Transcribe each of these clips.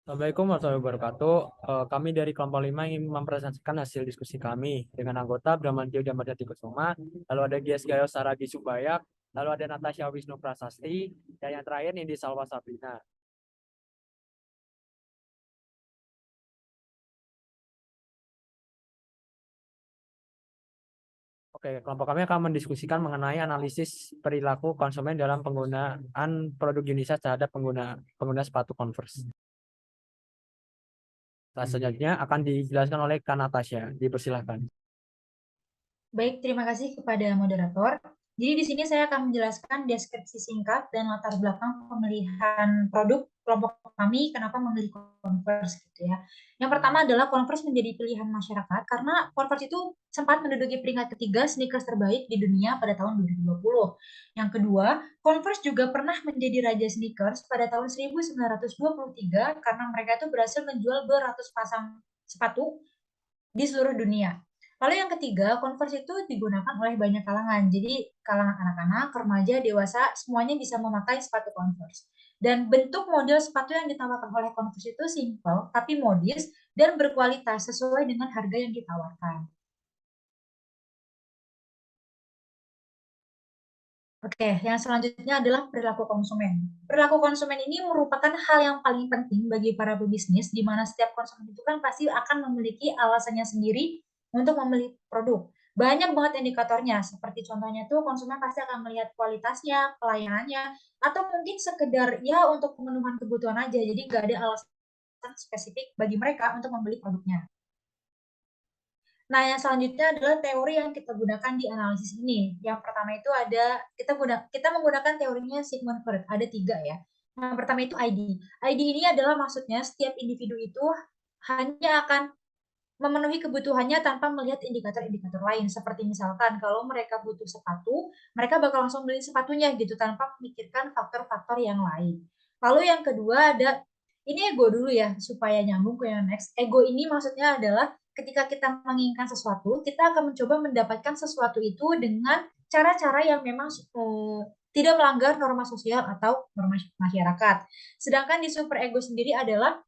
Assalamualaikum warahmatullahi wabarakatuh. Kami dari kelompok 5 ingin mempresentasikan hasil diskusi kami dengan anggota Bramantio Damarjati Kusuma, lalu ada Gias Gayo Saragi Subayak, lalu ada Natasha Wisnu Prasasti, dan yang terakhir Nindi Salwa Sabrina. Oke, kelompok kami akan mendiskusikan mengenai analisis perilaku konsumen dalam penggunaan produk Unisa terhadap pengguna sepatu Converse. Selanjutnya akan dijelaskan oleh Kak Natasha. Dipersilakan. Baik, terima kasih kepada moderator. Jadi di sini saya akan menjelaskan deskripsi singkat dan latar belakang pemilihan produk kelompok kami kenapa memilih Converse gitu ya. Yang pertama adalah Converse menjadi pilihan masyarakat karena Converse itu sempat menduduki peringkat ketiga sneakers terbaik di dunia pada tahun 2020. Yang kedua, Converse juga pernah menjadi raja sneakers pada tahun 1923 karena mereka itu berhasil menjual 200 pasang sepatu di seluruh dunia. Lalu yang ketiga, Converse itu digunakan oleh banyak kalangan. Jadi kalangan anak-anak, remaja, dewasa, semuanya bisa memakai sepatu Converse. Dan bentuk model sepatu yang ditawarkan oleh Converse itu simple, tapi modis dan berkualitas sesuai dengan harga yang ditawarkan. Oke, yang selanjutnya adalah perilaku konsumen. Perilaku konsumen ini merupakan hal yang paling penting bagi para pebisnis, di mana setiap konsumen itu kan pasti akan memiliki alasannya sendiri untuk membeli produk. Banyak banget indikatornya, seperti contohnya tuh konsumen pasti akan melihat kualitasnya, pelayanannya, atau mungkin sekedar ya untuk pemenuhan kebutuhan aja, jadi nggak ada alasan spesifik bagi mereka untuk membeli produknya. Nah, yang selanjutnya adalah teori yang kita gunakan di analisis ini. Yang pertama itu ada kita menggunakan teorinya Sigmund Freud. Ada 3 ya. Yang pertama itu ID. ID ini adalah maksudnya setiap individu itu hanya akan memenuhi kebutuhannya tanpa melihat indikator-indikator lain. Seperti misalkan kalau mereka butuh sepatu, mereka bakal langsung beli sepatunya gitu tanpa memikirkan faktor-faktor yang lain. Lalu yang kedua ada, ini ego dulu ya supaya nyambung ke yang next. Ego ini maksudnya adalah ketika kita menginginkan sesuatu, kita akan mencoba mendapatkan sesuatu itu dengan cara-cara yang memang tidak melanggar norma sosial atau norma masyarakat. Sedangkan di super ego sendiri adalah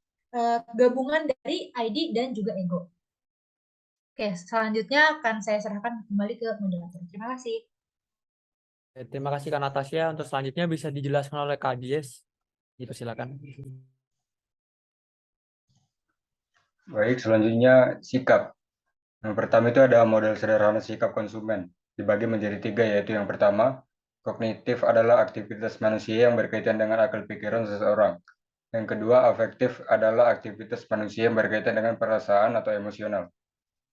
gabungan dari ID dan juga ego. Oke, selanjutnya akan saya serahkan kembali ke moderator. Terima kasih. Terima kasih Kak Natasha. Untuk selanjutnya bisa dijelaskan oleh Kak Gies. Dipersilakan. Baik, selanjutnya sikap. Yang pertama itu ada model sederhana sikap konsumen. Dibagi menjadi 3, yaitu yang pertama, kognitif adalah aktivitas manusia yang berkaitan dengan akal pikiran seseorang. Yang kedua, afektif adalah aktivitas manusia yang berkaitan dengan perasaan atau emosional.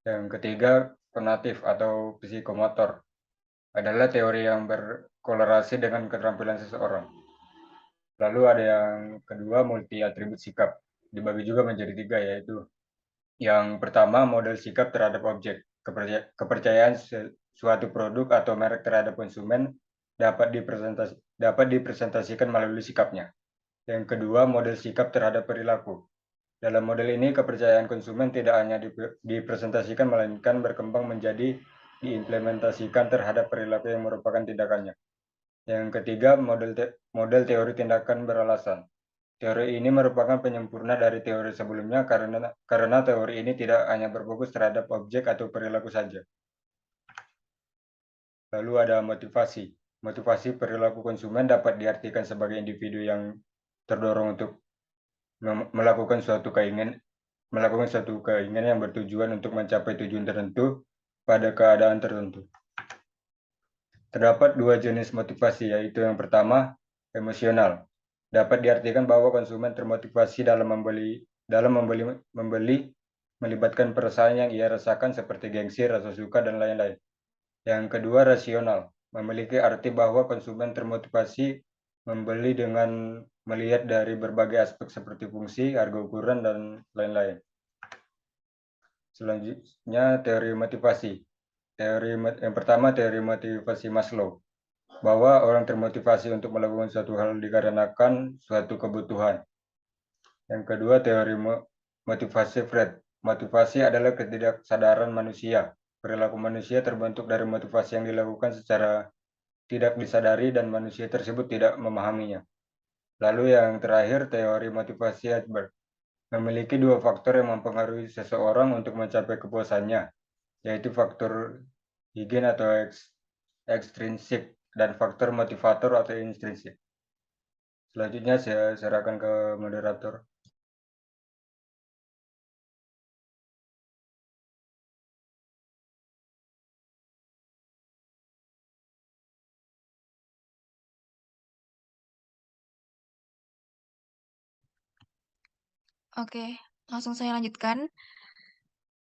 Yang ketiga, konatif atau psikomotor adalah teori yang berkorelasi dengan keterampilan seseorang. Lalu ada yang kedua, multi atribut sikap. Dibagi juga menjadi 3, yaitu yang pertama, model sikap terhadap objek. Kepercayaan suatu produk atau merek terhadap konsumen dapat dipresentasikan melalui sikapnya. Yang kedua, model sikap terhadap perilaku. Dalam model ini, kepercayaan konsumen tidak hanya dipresentasikan, melainkan berkembang menjadi diimplementasikan terhadap perilaku yang merupakan tindakannya. Yang ketiga, model teori tindakan beralasan. Teori ini merupakan penyempurna dari teori sebelumnya karena teori ini tidak hanya berfokus terhadap objek atau perilaku saja. Lalu ada motivasi. Motivasi perilaku konsumen dapat diartikan sebagai individu yang terdorong untuk melakukan suatu keinginan yang bertujuan untuk mencapai tujuan tertentu pada keadaan tertentu. Terdapat 2 jenis motivasi, yaitu yang pertama, emosional. Dapat diartikan bahwa konsumen termotivasi dalam membeli melibatkan perasaan yang ia rasakan seperti gengsi, rasa suka, dan lain-lain. Yang kedua, rasional. Memiliki arti bahwa konsumen termotivasi membeli dengan melihat dari berbagai aspek seperti fungsi, harga ukuran, dan lain-lain. Selanjutnya, teori motivasi. Yang pertama, teori motivasi Maslow, bahwa orang termotivasi untuk melakukan suatu hal dikarenakan suatu kebutuhan. Yang kedua, teori motivasi Freud. Motivasi adalah ketidaksadaran manusia. Perilaku manusia terbentuk dari motivasi yang dilakukan secara tidak disadari dan manusia tersebut tidak memahaminya. Lalu yang terakhir, teori motivasi Herzberg. memiliki dua faktor yang mempengaruhi seseorang untuk mencapai kepuasannya, yaitu faktor higien atau ekstrinsik dan faktor motivator atau intrinsik. Selanjutnya saya serahkan ke moderator. Oke, langsung saya lanjutkan.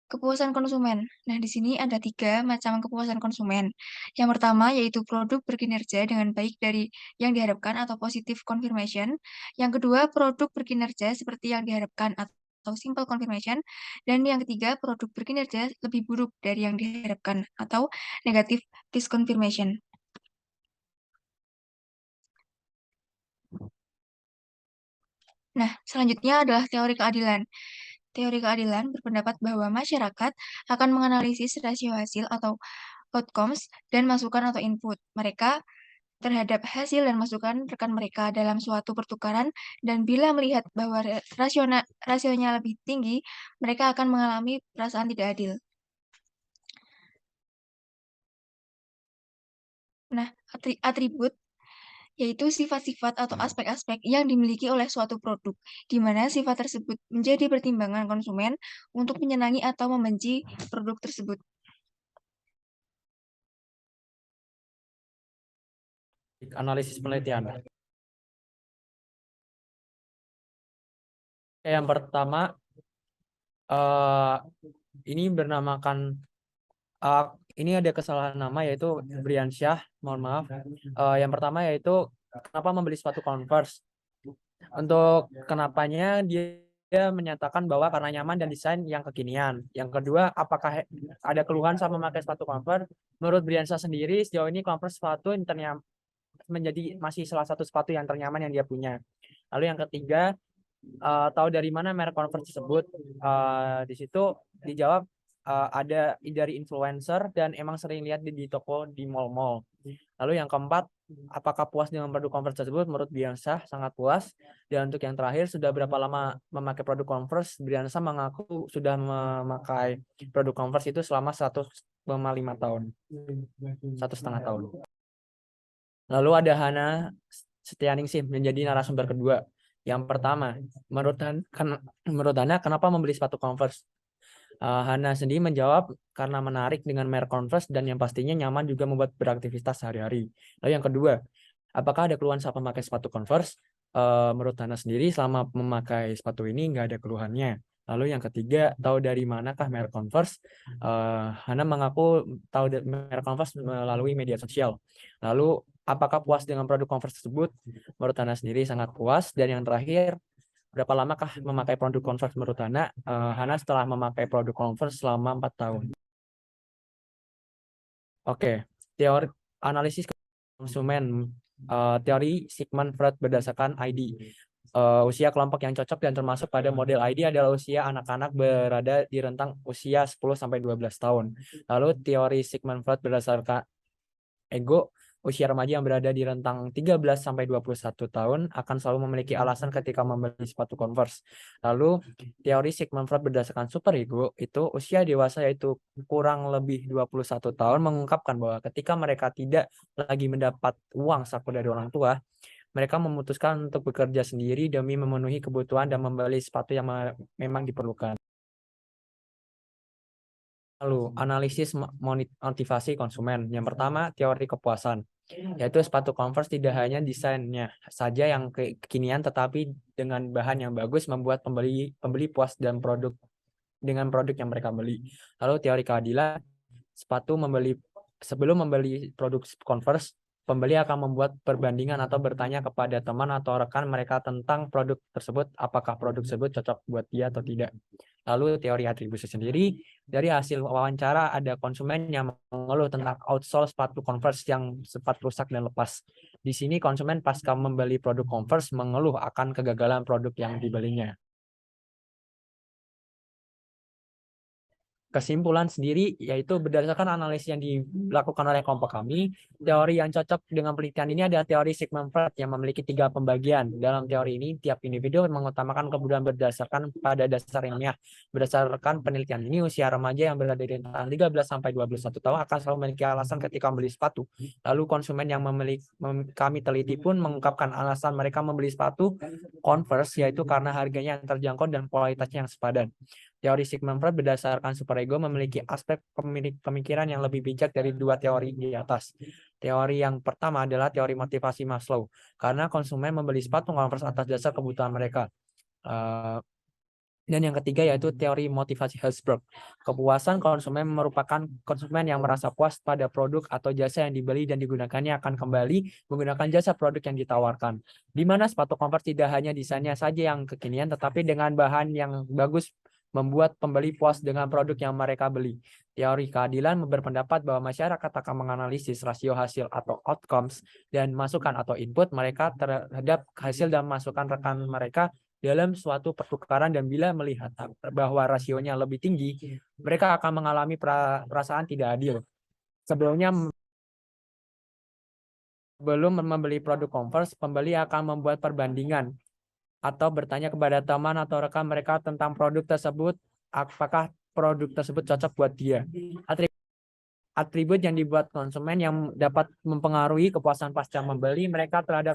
Kepuasan konsumen. Nah, di sini ada 3 macam kepuasan konsumen. Yang pertama yaitu produk berkinerja dengan baik dari yang diharapkan atau positive confirmation. Yang kedua, produk berkinerja seperti yang diharapkan atau simple confirmation. Dan yang ketiga, produk berkinerja lebih buruk dari yang diharapkan atau negative disconfirmation. Nah, selanjutnya adalah teori keadilan. Teori keadilan berpendapat bahwa masyarakat akan menganalisis rasio hasil atau outcomes dan masukan atau input mereka terhadap hasil dan masukan rekan mereka dalam suatu pertukaran, dan bila melihat bahwa rasionya lebih tinggi, mereka akan mengalami perasaan tidak adil. Nah, atribut yaitu sifat-sifat atau aspek-aspek yang dimiliki oleh suatu produk, di mana sifat tersebut menjadi pertimbangan konsumen untuk menyenangi atau membenci produk tersebut. Analisis penelitian. Yang pertama, ini bernamakan, ini ada kesalahan nama yaitu Briansyah, mohon maaf. Yang pertama yaitu kenapa membeli sepatu Converse. Untuk kenapanya dia menyatakan bahwa karena nyaman dan desain yang kekinian. Yang kedua, apakah ada keluhan sama memakai sepatu Converse? Menurut Briansyah sendiri, sejauh ini Converse sepatu yang menjadi masih salah satu sepatu yang ternyaman yang dia punya. Lalu yang ketiga, tahu dari mana merek Converse tersebut? Di situ dijawab ada dari influencer dan emang sering lihat di toko di mall-mall. Lalu yang keempat, apakah puas dengan produk Converse tersebut? Menurut Briansyah sangat puas. Dan untuk yang terakhir, sudah berapa lama memakai produk Converse? Briansyah mengaku sudah memakai produk Converse itu selama 1,5 tahun, 1,5 tahun. Lalu ada Hana Setianingsih menjadi narasumber kedua. Yang pertama, menurut Hana, kenapa membeli sepatu Converse? Hana sendiri menjawab karena menarik dengan merek Converse dan yang pastinya nyaman juga membuat beraktivitas sehari-hari. Lalu yang kedua, apakah ada keluhan saat memakai sepatu Converse? Menurut Hana sendiri selama memakai sepatu ini nggak ada keluhannya. Lalu yang ketiga, tahu dari manakah merek Converse? Hana mengaku tahu merek Converse melalui media sosial. Lalu apakah puas dengan produk Converse tersebut? Menurut Hana sendiri sangat puas. Dan yang terakhir, berapa lamakah memakai produk Converse menurut Hana? Hana setelah memakai produk Converse selama 4 tahun. Oke, teori analisis konsumen. Teori Sigmund Freud berdasarkan ID. Usia kelompok yang cocok dan termasuk pada model ID adalah usia anak-anak berada di rentang usia 10-12 tahun. Lalu teori Sigmund Freud berdasarkan ego, usia remaja yang berada di rentang 13-21 tahun akan selalu memiliki alasan ketika membeli sepatu Converse. Lalu teori Sigmund Freud berdasarkan superego itu usia dewasa yaitu kurang lebih 21 tahun mengungkapkan bahwa ketika mereka tidak lagi mendapat uang saku dari orang tua, mereka memutuskan untuk bekerja sendiri demi memenuhi kebutuhan dan membeli sepatu yang memang diperlukan. Lalu analisis motivasi konsumen. Yang pertama, teori kepuasan, yaitu sepatu Converse tidak hanya desainnya saja yang kekinian, tetapi dengan bahan yang bagus membuat pembeli puas dan dengan produk yang mereka beli. Lalu teori keadilan, sebelum membeli produk Converse, pembeli akan membuat perbandingan atau bertanya kepada teman atau rekan mereka tentang produk tersebut, apakah produk tersebut cocok buat dia atau tidak. Lalu teori atribusi sendiri, dari hasil wawancara ada konsumen yang mengeluh tentang outsole sepatu Converse yang sempat rusak dan lepas. Di sini konsumen pasca membeli produk Converse mengeluh akan kegagalan produk yang dibelinya. kesimpulan sendiri yaitu berdasarkan analisis yang dilakukan oleh kelompok kami, teori yang cocok dengan penelitian ini adalah teori Sigmund Freud yang memiliki 3 pembagian. Dalam teori ini, tiap individu mengutamakan kebutuhan berdasarkan pada dasar ilmiah. Berdasarkan penelitian ini, usia remaja yang berada di rentang 13 sampai 21 tahun akan selalu memiliki alasan ketika membeli sepatu. Lalu konsumen yang kami teliti pun mengungkapkan alasan mereka membeli sepatu Converse yaitu karena harganya yang terjangkau dan kualitasnya yang sepadan. Teori Sigmund Freud berdasarkan superego memiliki aspek pemikiran yang lebih bijak dari 2 teori di atas. Teori yang pertama adalah teori motivasi Maslow, karena konsumen membeli sepatu Converse atas dasar kebutuhan mereka. Dan yang ketiga yaitu teori motivasi Herzberg. Kepuasan konsumen merupakan konsumen yang merasa puas pada produk atau jasa yang dibeli dan digunakannya akan kembali menggunakan jasa produk yang ditawarkan. Di mana sepatu Converse tidak hanya desainnya saja yang kekinian, tetapi dengan bahan yang bagus membuat pembeli puas dengan produk yang mereka beli. Teori keadilan berpendapat bahwa masyarakat akan menganalisis rasio hasil atau outcomes dan masukan atau input mereka terhadap hasil dan masukan rekan mereka dalam suatu pertukaran, dan bila melihat bahwa rasionya lebih tinggi, mereka akan mengalami perasaan tidak adil. Sebelum membeli produk Converse, pembeli akan membuat perbandingan atau bertanya kepada teman atau rekan mereka tentang produk tersebut, apakah produk tersebut cocok buat dia. Atribut yang dibuat konsumen yang dapat mempengaruhi kepuasan pasca membeli mereka terhadap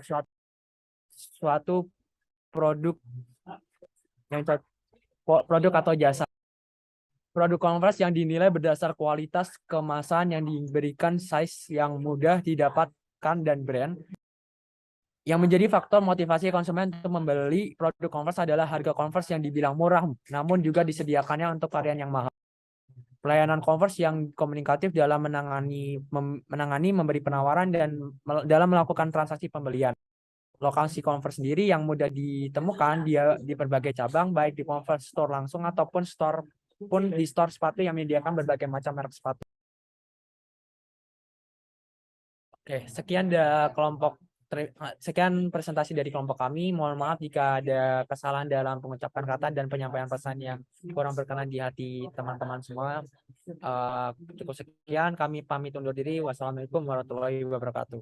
suatu produk yang produk atau jasa. Produk Converse yang dinilai berdasar kualitas, kemasan yang diberikan, size yang mudah didapatkan, dan brand. Yang menjadi faktor motivasi konsumen untuk membeli produk Converse adalah harga Converse yang dibilang murah, namun juga disediakannya untuk varian yang mahal. Pelayanan Converse yang komunikatif dalam menangani, memberi penawaran, dan dalam melakukan transaksi pembelian. Lokasi Converse sendiri yang mudah ditemukan dia di berbagai cabang, baik di Converse Store langsung ataupun di store sepatu yang menyediakan berbagai macam merek sepatu. Oke, sekian presentasi dari kelompok kami. Mohon maaf jika ada kesalahan dalam pengucapan kata dan penyampaian pesan yang kurang berkenan di hati teman-teman semua. Cukup sekian, kami pamit undur diri. Wassalamualaikum warahmatullahi wabarakatuh.